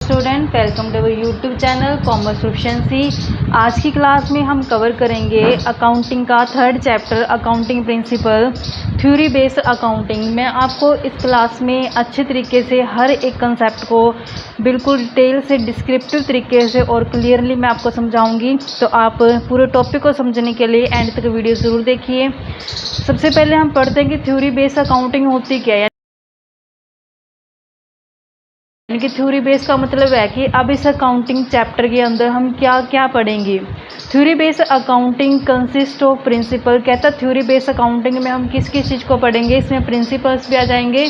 Student, welcome to our YouTube channel commerce proficiency. आज की class में हम कवर करेंगे अकाउंटिंग का third chapter accounting principle theory based accounting. मैं आपको इस क्लास में अच्छे तरीके से हर एक कंसेप्ट को बिल्कुल डिटेल से डिस्क्रिप्टिव तरीके से और क्लियरली मैं आपको समझाऊंगी, तो आप पूरे टॉपिक को समझने के लिए एंड तक वीडियो ज़रूर देखिए। सबसे पहले हम पढ़ते हैं कि थ्योरी बेस्ड अकाउंटिंग होती क्या है। यानी कि थ्योरी बेस का मतलब है कि अब इस अकाउंटिंग चैप्टर के अंदर हम क्या क्या पढ़ेंगे। Theory based accounting consist of principle. कहता है थ्योरी बेस्ड अकाउंटिंग में हम किस किस चीज़ को पढ़ेंगे। इसमें प्रिंसिपल्स भी आ जाएंगे,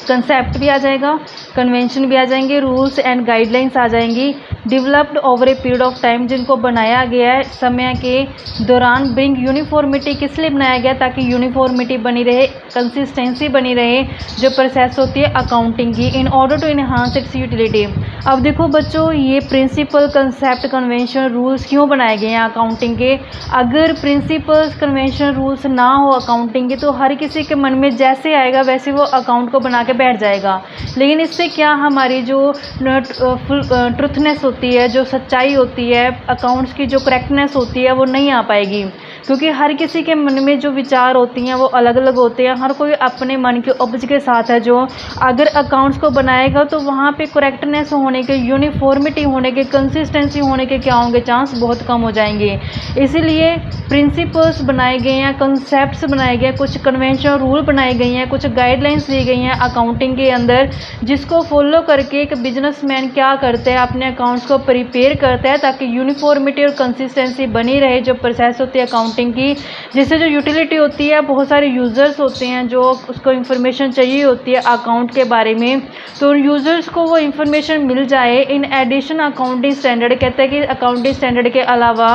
कंसेप्ट भी आ जाएगा, कन्वेंशन भी आ जाएंगे, रूल्स एंड गाइडलाइंस आ जाएंगी। Developed over a period of time, जिनको बनाया गया है समय के दौरान। ब्रिंग यूनिफॉर्मिटी, किस लिए बनाया गया, ताकि यूनिफॉर्मिटी बनी रहे, कंसिस्टेंसी बनी रहे जो प्रोसेस होती है अकाउंटिंग की, in order to enhance its utility. अब देखो बच्चों, ये प्रिंसिपल, कंसेप्ट, कन्वेंशन, रूल्स क्यों बनाए गए हैं अकाउंटिंग के। अगर प्रिंसिपल्स, कन्वेंशन, रूल्स ना हो अकाउंटिंग के तो हर किसी के मन में जैसे आएगा वैसे वो अकाउंट को बना के बैठ जाएगा। लेकिन इससे क्या हमारी जो ट्रुथनेस होती है, जो सच्चाई होती है, अकाउंट्स की जो करेक्टनेस होती है वो नहीं आ पाएगी, क्योंकि हर किसी के मन में जो विचार होती हैं वो अलग अलग होते हैं। हर कोई अपने मन के उपज के साथ है। जो अगर अकाउंट्स को बनाएगा तो वहाँ पे करेक्टनेस होने के, यूनिफॉर्मिटी होने के, कंसिस्टेंसी होने के क्या होंगे, चांस बहुत कम हो जाएंगे। इसीलिए प्रिंसिपल्स बनाए गए हैं, कंसेप्ट्स बनाए गए हैं, कुछ कन्वेंशन रूल बनाए गए हैं, कुछ गाइडलाइंस दी गई हैं अकाउंटिंग के अंदर, जिसको फॉलो करके एक बिजनेसमैन क्या करता है, अपने अकाउंट्स को प्रिपेयर करता है ताकि यूनिफॉर्मिटी और कंसिस्टेंसी बनी रहे जो प्रोसेस होती है अकाउंटिंग की। जिससे जो यूटिलिटी होती है, बहुत सारे यूज़र्स होते हैं जो उसको इन्फॉर्मेशन चाहिए होती है अकाउंट के बारे में, तो यूज़र्स को वो इन्फॉर्मेशन मिल जाए। इन एडिशन अकाउंटिंग स्टैंडर्ड, कहते हैं कि अकाउंटिंग स्टैंडर्ड के अलावा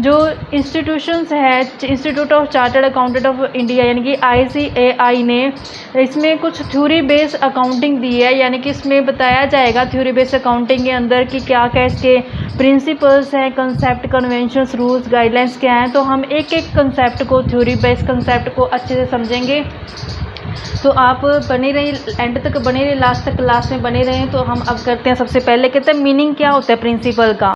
जो इंस्टीट्यूशंस है, institute of chartered accountant of India यानी कि ICAI ने इसमें कुछ थ्योरी बेस्ड अकाउंटिंग दी है। यानी कि इसमें बताया जाएगा थ्योरी बेस्ड अकाउंटिंग के अंदर कि क्या क्या इसके प्रिंसिपल्स हैं, कंसेप्ट, कन्वेंशंस, रूल्स, गाइडलाइंस क्या हैं। तो हम एक एक कंसेप्ट को, थ्योरी बेस्ड कंसेप्ट को अच्छे से समझेंगे। तो आप बने रहिए, एंड तक बने रहिए, लास्ट तक क्लास में बने रहें। तो हम अब करते हैं, सबसे पहले कहते हैं मीनिंग क्या होता है प्रिंसिपल का।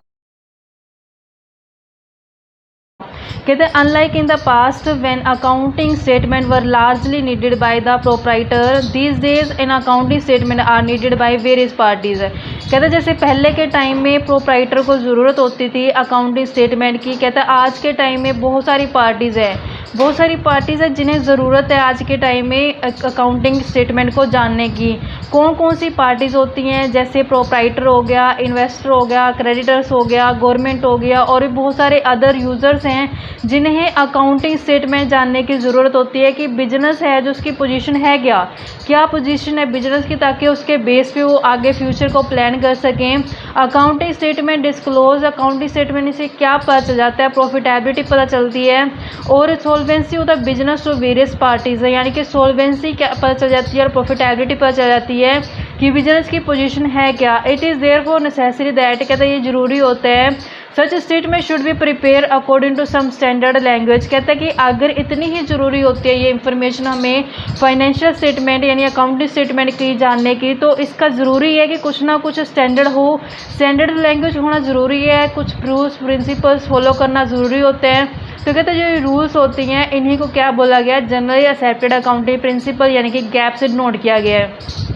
कहते हैं unlike in the past when accounting statement were largely needed by the proprietor, these days in accounting statement are needed by various parties. कहते हैं जैसे पहले के टाइम में प्रोप्राइटर को ज़रूरत होती थी अकाउंटिंग स्टेटमेंट की, कहता है आज के टाइम में बहुत सारी पार्टीज़ हैं जिन्हें ज़रूरत है आज के टाइम में अकाउंटिंग स्टेटमेंट को जानने की। कौन कौन सी पार्टीज़ होती हैं, जैसे प्रोप्राइटर हो गया, इन्वेस्टर हो गया, क्रेडिटर्स हो गया, गवर्नमेंट हो गया, और भी बहुत सारे अदर यूज़र्स हैं जिन्हें अकाउंटिंग स्टेटमेंट जानने की ज़रूरत होती है कि बिजनेस है जो उसकी पोजीशन है, क्या पोजीशन है बिजनेस की, ताकि उसके बेस पे वो आगे फ्यूचर को प्लान कर सकें। Accounting statement disclose, accounting statement से क्या पता चल जाता है, प्रॉफिटेबिलिटी पता चलती है, और solvency of the business to various parties है, यानी कि सोल्वेंसी क्या पता चल जाती है और प्रॉफिटेबिलिटी पता चल जाती है कि बिजनेस की पोजीशन है क्या। It is therefore necessary that, कहता है ये ज़रूरी होता है, such statement should be prepare according to some standard language. कहता है कि अगर इतनी ही ज़रूरी होती है ये इन्फॉर्मेशन हमें फाइनेंशियल स्टेटमेंट यानी अकाउंटिंग स्टेटमेंट की जानने की, तो इसका ज़रूरी है कि कुछ ना कुछ स्टैंडर्ड हो, स्टैंडर्ड लैंग्वेज होना ज़रूरी है, कुछ रूल्स प्रिंसिपल्स फॉलो करना ज़रूरी होते हैं। तो कहते हैं जो रूल्स होती हैं इन्हीं को क्या बोला गया, जनरली एक्सेप्टेड अकाउंटिंग प्रिंसिपल यानी कि गैप से नोट किया गया है।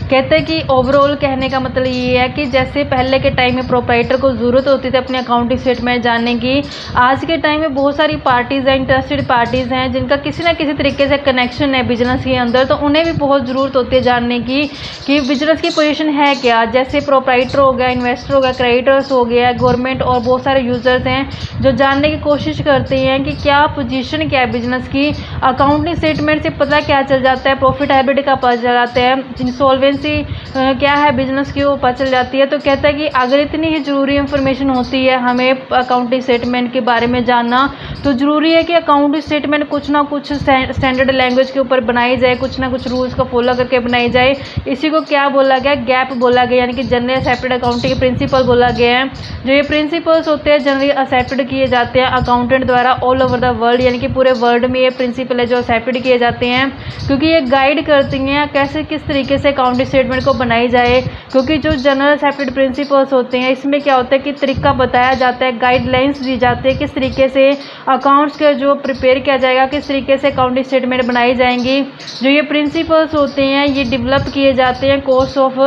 कहते हैं कि ओवरऑल कहने का मतलब ये है कि जैसे पहले के टाइम में प्रोप्राइटर को ज़रूरत होती थी अपने अकाउंटिंग स्टेटमेंट जानने की, आज के टाइम में बहुत सारी पार्टीज़ हैं, इंटरेस्टेड पार्टीज़ हैं जिनका किसी ना किसी तरीके से कनेक्शन है बिजनेस के अंदर, तो उन्हें भी बहुत ज़रूरत होती है जानने की कि बिजनेस की पोजीशन है क्या। जैसे प्रोप्राइटर हो गया, इन्वेस्टर हो गया, क्रेडिटर्स हो गया, गवर्नमेंट और बहुत सारे यूज़र्स हैं जो जानने की कोशिश करते हैं कि क्या पोजीशन क्या है बिजनेस की। अकाउंटिंग स्टेटमेंट से पता क्या चल जाता है, प्रॉफिटेबिलिटी का पता चल जाता है, इंसॉल्वेंसी क्या है बिजनेस की वो पता चल जाती है। तो कहता है कि अगर इतनी ही ज़रूरी इन्फॉर्मेशन होती है हमें अकाउंटिंग स्टेटमेंट के बारे में जानना, तो ज़रूरी है कि अकाउंटिंग स्टेटमेंट कुछ ना कुछ स्टैंडर्ड लैंग्वेज के ऊपर बनाई जाए, कुछ ना कुछ रूल्स को फॉलो करके बनाई जाए। इसी को क्या बोला गया, गैप बोला गया, यानी कि जनरली एक्सेप्टेड अकाउंटिंग प्रिंसिपल बोला गया है। जो ये प्रिंसिपल्स होते हैं जनरली एक्सेप्टेड किए जाते हैं अकाउंटेंट द्वारा ऑल ओवर द वर्ल्ड, यानी कि पूरे वर्ल्ड में ये प्रिंसिपल है जो एक्सेप्टेड किए जाते हैं, क्योंकि ये गाइड करती हैं कैसे किस तरीके से अकाउंटिंग अकाउंटिंग स्टेटमेंट को बनाई जाए, क्योंकि जो जनरल एक्सेप्टेड प्रिंसिपल्स होते हैं इसमें क्या होता है कि तरीका बताया जाता है, गाइडलाइंस दी जाती है किस तरीके से अकाउंट्स का जो प्रिपेयर किया जाएगा, किस तरीके से अकाउंटिंग स्टेटमेंट बनाई जाएंगी। जो ये प्रिंसिपल्स होते हैं ये डेवलप किए जाते हैं course of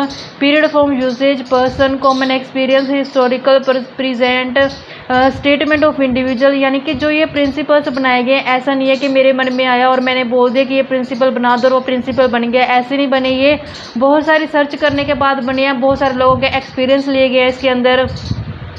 period from usage person common experience historical present statement of individual. यानी कि जो ये प्रिंसिपल्स बनाए गए ऐसा नहीं है कि मेरे मन में आया और मैंने बोल दिया कि ये प्रिंसिपल बना दो और वो प्रिंसिपल बन गया, ऐसे नहीं बने। ये बहुत सारी सर्च करने के बाद बने हैं, बहुत सारे लोगों के एक्सपीरियंस लिए गए हैं इसके अंदर,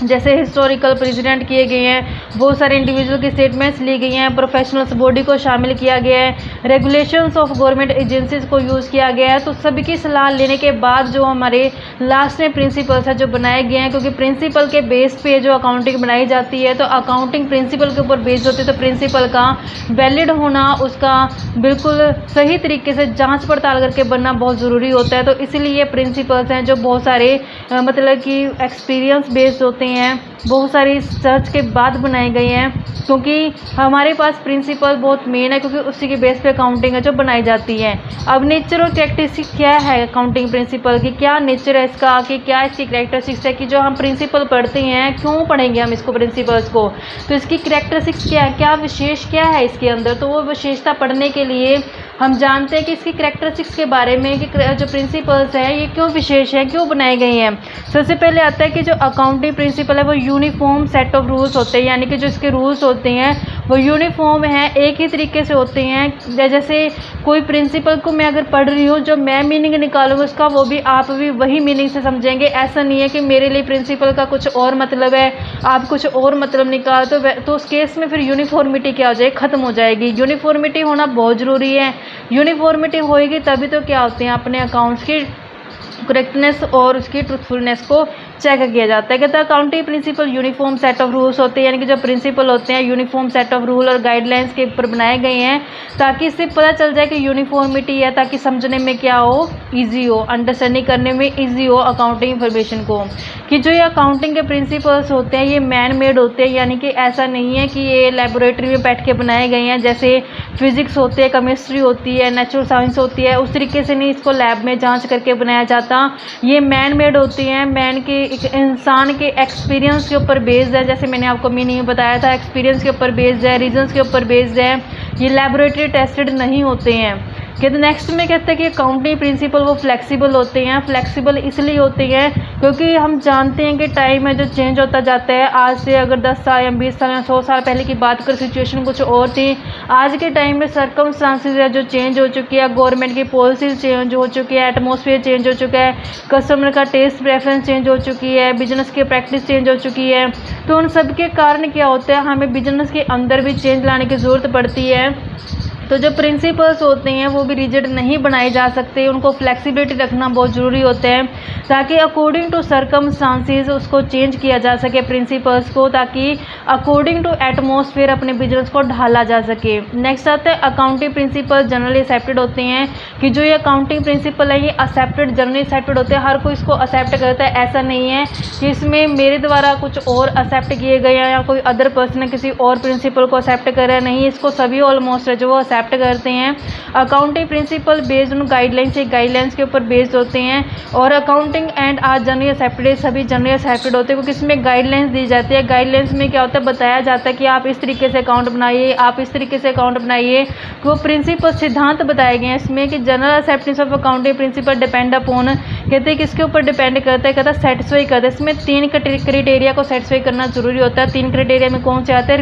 जैसे हिस्टोरिकल प्रेसिडेंट किए गए हैं, बहुत सारे इंडिविजुअल की स्टेटमेंट्स ली गई हैं, प्रोफेशनल्स बॉडी को शामिल किया गया है, रेगुलेशंस ऑफ गवर्नमेंट एजेंसीज को यूज़ किया गया है। तो सभी की सलाह लेने के बाद जो हमारे लास्ट में प्रिंसिपल्स है जो बनाए गए हैं, क्योंकि प्रिंसिपल के बेस पे जो अकाउंटिंग बनाई जाती है तो अकाउंटिंग प्रिंसिपल के ऊपर बेस्ड होती है, तो प्रिंसिपल का वैलिड होना, उसका बिल्कुल सही तरीके से जाँच पड़ताल करके बनना बहुत ज़रूरी होता है। तो इसीलिए प्रिंसिपल्स हैं जो बहुत सारे मतलब कि एक्सपीरियंस बेस्ड होते हैं, बहुत सारी सर्च के बाद बनाए गए हैं, क्योंकि हमारे पास प्रिंसिपल बहुत मेन है, क्योंकि उसी के बेस पे अकाउंटिंग है जो बनाई जाती है। अब नेचर और कैरेक्टरिस्टिक क्या है अकाउंटिंग प्रिंसिपल की, क्या नेचर है इसका, कि क्या इसकी कैरेक्टरिस्टिक्स है, कि जो हम प्रिंसिपल पढ़ते हैं क्यों पढ़ेंगे हम इसको प्रिंसिपल्स को, तो इसकी कैरेक्टरिस्टिक्स क्या है, क्या विशेष क्या है इसके अंदर। तो वो विशेषता पढ़ने के लिए हम जानते हैं कि इसकी कैरेक्टरिस्टिक्स के बारे में कि जो प्रिंसिपल्स हैं ये क्यों विशेष है, क्यों बनाए गए हैं। सबसे पहले आता है कि जो अकाउंटिंग प्रिंसिपल है वो यूनिफॉर्म सेट ऑफ रूल्स होते हैं, यानी कि जो इसके रूल्स होते हैं वो यूनिफॉर्म है, एक ही तरीके से होते हैं। जैसे कोई प्रिंसिपल को मैं अगर पढ़ रही हूँ, जो मैं मीनिंग निकालूंगा उसका वो भी आप भी वही मीनिंग से समझेंगे। ऐसा नहीं है कि मेरे लिए प्रिंसिपल का कुछ और मतलब है, आप कुछ और मतलब निकाल, तो उस केस में फिर यूनिफॉर्मिटी क्या हो जाएगी, ख़त्म हो जाएगी। यूनिफॉर्मिटी होना बहुत ज़रूरी है। यूनिफॉर्मिटी होएगी तभी तो क्या होते हैं अपने अकाउंट्स की करेक्टनेस और उसकी ट्रूथफुलनेस को चेक किया जाता है। कहते हैं accounting principal uniform set of rules होते हैं, यानी कि जो प्रिंसिपल होते हैं यूनिफॉर्म सेट ऑफ रूल और गाइडलाइंस के ऊपर बनाए गए हैं, ताकि इससे पता चल जाए कि यूनिफॉर्मिटी है, ताकि समझने में क्या हो, इजी हो, अंडरस्टैंडिंग करने में इजी हो अकाउंटिंग इन्फॉर्मेशन को। कि जो ये अकाउंटिंग के प्रिंसिपल्स होते हैं ये मैन मेड होते हैं, यानी कि ऐसा नहीं है कि ये लेबोरेटरी में बैठ के बनाए गए हैं, जैसे फिजिक्स होती है, केमिस्ट्री होती है, नेचुरल साइंस होती है, उस तरीके से नहीं इसको लैब में जाँच करके बनाया जाता। ये मैन मेड होती हैं, मैन के एक इंसान के एक्सपीरियंस के ऊपर बेस्ड है, जैसे मैंने आपको मीनिंग बताया था, एक्सपीरियंस के ऊपर बेस्ड है, रीजंस के ऊपर बेस्ड है, ये लेबोरेटरी टेस्टेड नहीं होते हैं। कहते नेक्स्ट में कहते हैं कि अकाउंटिंग प्रिंसिपल वो फ्लेक्सिबल होते हैं। फ्लेक्सिबल इसलिए होते हैं क्योंकि हम जानते हैं कि टाइम है जो चेंज होता जाता है। आज से अगर 10 साल या 20 साल या 100 साल पहले की बात कर, सिचुएशन कुछ और थी। आज के टाइम में सर्कमस्टांसेस है जो चेंज हो चुकी है, गवर्नमेंट की पॉलिसीज चेंज हो चुकी है, एटमॉस्फेयर चेंज हो चुका है, कस्टमर का टेस्ट प्रेफरेंस चेंज हो चुकी है, बिजनेस की प्रैक्टिस चेंज हो चुकी है। तो उन सब के कारण क्या होता है, हमें बिजनेस के अंदर भी चेंज लाने की ज़रूरत पड़ती है। तो जो प्रिंसिपल्स होते हैं वो भी रिजिड नहीं बनाए जा सकते, उनको फ्लेक्सिबिलिटी रखना बहुत ज़रूरी होता है, ताकि अकॉर्डिंग टू सर्कमस्टांसेस उसको चेंज किया जा सके प्रिंसिपल्स को, ताकि अकॉर्डिंग टू एटमॉस्फेयर अपने बिजनेस को ढाला जा सके। नेक्स्ट आता है अकाउंटिंग प्रिंसिपल जनरली एक्सेप्टेड होते हैं, कि जो ये अकाउंटिंग प्रिंसिपल है ये एक्सेप्टेड जनरली एक्सेप्टेड होते हैं, हर कोई इसको एक्सेप्ट करता है। ऐसा नहीं है कि इसमें मेरे द्वारा कुछ और एक्सेप्ट किए गए हैं या कोई अदर पर्सन किसी और प्रिंसिपल को एक्सेप्ट कर रहा है, नहीं, इसको सभी ऑलमोस्ट है जो वो एक्सेप्ट करते हैं। Accounting principle based on guidelines के ऊपर बेस्ड होते हैं, और accounting and are generally accepted, सभी जनरली एक्सेप्टेड होते हैं, क्योंकि इसमें गाइडलाइंस दी जाती है। गाइडलाइंस में क्या होता है, बताया जाता है कि आप इस तरीके से अकाउंट बनाइए, आप इस तरीके से अकाउंट बनाइए। वो प्रिंसिपल सिद्धांत बताए गए हैं इसमें कि general acceptance of accounting principle depend upon, कहते हैं किसके ऊपर डिपेंड करता है, कहता है सेटिस्फाई करता है। इसमें 3 क्राइटेरिया को सेटिस्फाई करना जरूरी होता है। 3 क्राइटेरिया में कौन से आते हैं,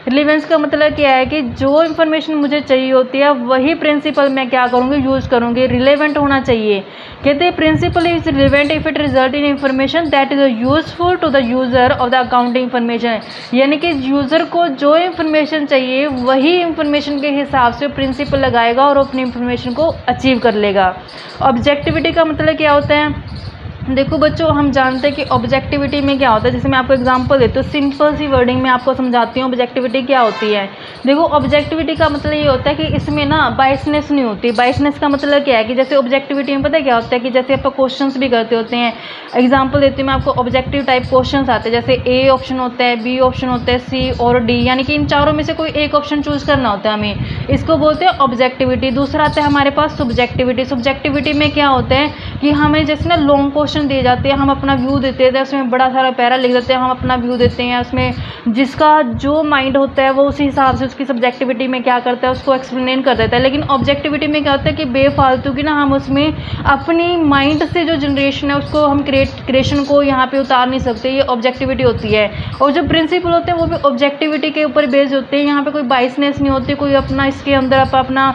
रिलेवेंस का मतलब क्या है कि जो इन्फॉर्मेशन मुझे चाहिए होती है वही प्रिंसिपल मैं क्या करूँगी, यूज़ करूँगी, रिलेवेंट होना चाहिए। कहते हैं principle is relevant if it result in information that is useful to the user of the accounting information, यानी कि यूज़र को जो इन्फॉर्मेशन चाहिए वही इन्फॉर्मेशन के हिसाब से प्रिंसिपल लगाएगा और अपनी इन्फॉर्मेशन को अचीव कर लेगा। ऑब्जेक्टिविटी का मतलब क्या होता है, देखो बच्चों, हम जानते हैं कि ऑब्जेक्टिविटी में क्या होता है। जैसे मैं आपको एग्जांपल देती हूँ, सिंपल सी वर्डिंग में आपको समझाती हूँ ऑब्जेक्टिविटी क्या होती है। देखो, ऑब्जेक्टिविटी का मतलब ये होता है कि इसमें ना बायसनेस नहीं होती। बायसनेस का मतलब क्या है कि जैसे ऑब्जेक्टिविटी में पता है क्या होता है कि जैसे आप क्वेश्चंस भी करते होते हैं। एग्जाम्पल देती हूँ मैं आपको, ऑब्जेक्टिव टाइप क्वेश्चन आते हैं, जैसे ए ऑप्शन होता है, बी ऑप्शन होता है, सी और डी, यानी कि इन चारों में से कोई एक ऑप्शन चूज करना होता है हमें। इसको बोलते हैं ऑब्जेक्टिविटी। दूसरा आता है हमारे पास सब्जेक्टिविटी। सब्जेक्टिविटी में क्या होता है कि हमें जैसे ना लॉन्ग क्वेश्चन दिए जाते हैं, हम अपना व्यू देते हैं, उसमें बड़ा सारा पैरा लिख देते हैं, हम अपना व्यू देते हैं, उसमें जिसका जो माइंड होता है वो उसी हिसाब से उसकी सब्जेक्टिविटी में क्या करता है, उसको एक्सप्लेन कर देता है। लेकिन ऑब्जेक्टिविटी में क्या होता है कि बेफालतू की ना हम उसमें अपनी माइंड से जो जनरेशन है उसको हम क्रिएशन को यहाँ पे उतार नहीं सकते। ये ऑब्जेक्टिविटी होती है। और जो प्रिंसिपल होते हैं वो भी ऑब्जेक्टिविटी के ऊपर बेस्ड होते हैं। यहाँ पे कोई बाइसनेस नहीं होती, कोई अपना इसके अंदर आप अपना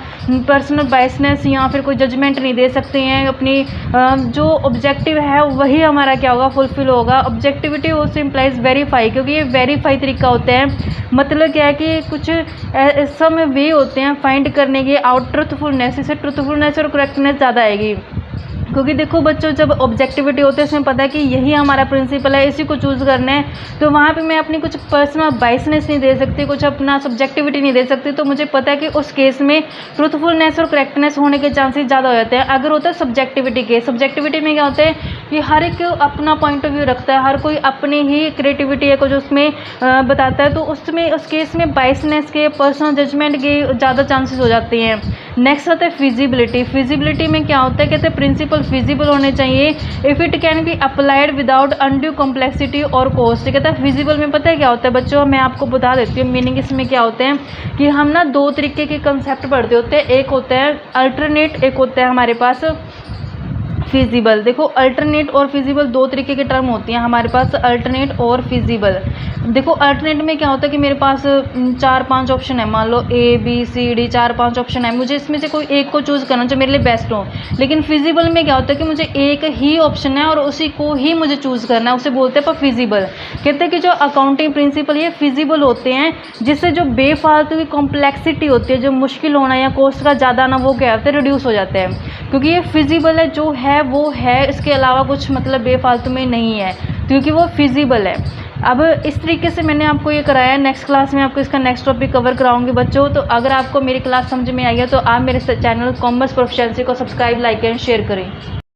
पर्सनल बाइसनेस या फिर कोई जजमेंट नहीं दे सकते हैं। अपनी जो ऑब्जेक्टिव है वही हमारा क्या होगा, फुलफिल होगा। ऑब्जेक्टिविटी ऑल्सो इम्प्लाइज वेरीफाई, क्योंकि ये वेरीफाई तरीका होता है। मतलब क्या है कि कुछ सम वे होते हैं फाइंड करने के आउट ट्रुथफुलनेस, इससे ट्रुथफुलनेस और करेक्टनेस ज़्यादा आएगी। क्योंकि देखो बच्चों, जब ऑब्जेक्टिविटी होती है इसमें पता है कि यही हमारा प्रिंसिपल है, इसी को चूज़ करना है, तो वहाँ पे मैं अपनी कुछ पर्सनल बाइसनेस नहीं दे सकती, कुछ अपना सब्जेक्टिविटी नहीं दे सकती। तो मुझे पता है कि उस केस में ट्रुथफुलनेस और करेक्टनेस होने के चांसेस ज़्यादा हो जाते हैं। अगर होता है सब्जेक्टिविटी के, सब्जेक्टिविटी में क्या होता है कि हर एक अपना पॉइंट ऑफ व्यू रखता है, हर कोई अपनी ही क्रिएटिविटी है कुछ उसमें बताता है, तो उसमें उस केस में बाइसनेस के, पर्सनल जजमेंट के ज़्यादा चांसेस हो जाते हैं। नेक्स्ट आता है फिजिबिलिटी। फिजिबिलिटी में क्या होता है, कहते हैं प्रिंसिपल फिजिबल होने चाहिए if it can be applied without undue complexity और कॉस्ट। कहता है फिजिबल में पता है क्या होता है बच्चों, मैं आपको बता देती हूँ मीनिंग इसमें क्या होते हैं कि हम ना दो तरीके के कंसेप्ट पढ़ते होते हैं। एक होता है अल्टरनेट, एक होता है हमारे पास फिजिबल। देखो, अल्टरनेट और फिजिबल दो तरीके की टर्म होती हैं हमारे पास, अल्टरनेट और फिजिबल। देखो, अल्टरनेट में क्या होता है कि मेरे पास 4-5 ऑप्शन है, मान लो A B C D, 4-5 option है, मुझे इसमें से कोई एक को चूज़ करना जो मेरे लिए बेस्ट हो। लेकिन फिजिबल में क्या होता है कि मुझे एक ही ऑप्शन है और उसी को ही मुझे चूज़ करना है, उसे बोलते हैं पर फिजिबल। कहते हैं कि जो अकाउंटिंग प्रिंसिपल ये फिजिबल होते हैं, जिससे जो बेफालतू की कॉम्प्लेक्सिटी होती है, जो मुश्किल होना या कॉस्ट का ज़्यादा ना, वो क्या होता है, रिड्यूस हो जाता है। क्योंकि ये फिजिबल है, जो है वो है, इसके अलावा कुछ मतलब बेफालतू में नहीं है, क्योंकि वो फिजिबल है। अब इस तरीके से मैंने आपको ये कराया। नेक्स्ट क्लास में आपको इसका नेक्स्ट टॉपिक कवर कराऊंगी बच्चों। तो अगर आपको मेरी क्लास समझ में आई है तो आप मेरे चैनल कॉमर्स प्रोफिशिएंसी को सब्सक्राइब, लाइक एंड शेयर करें।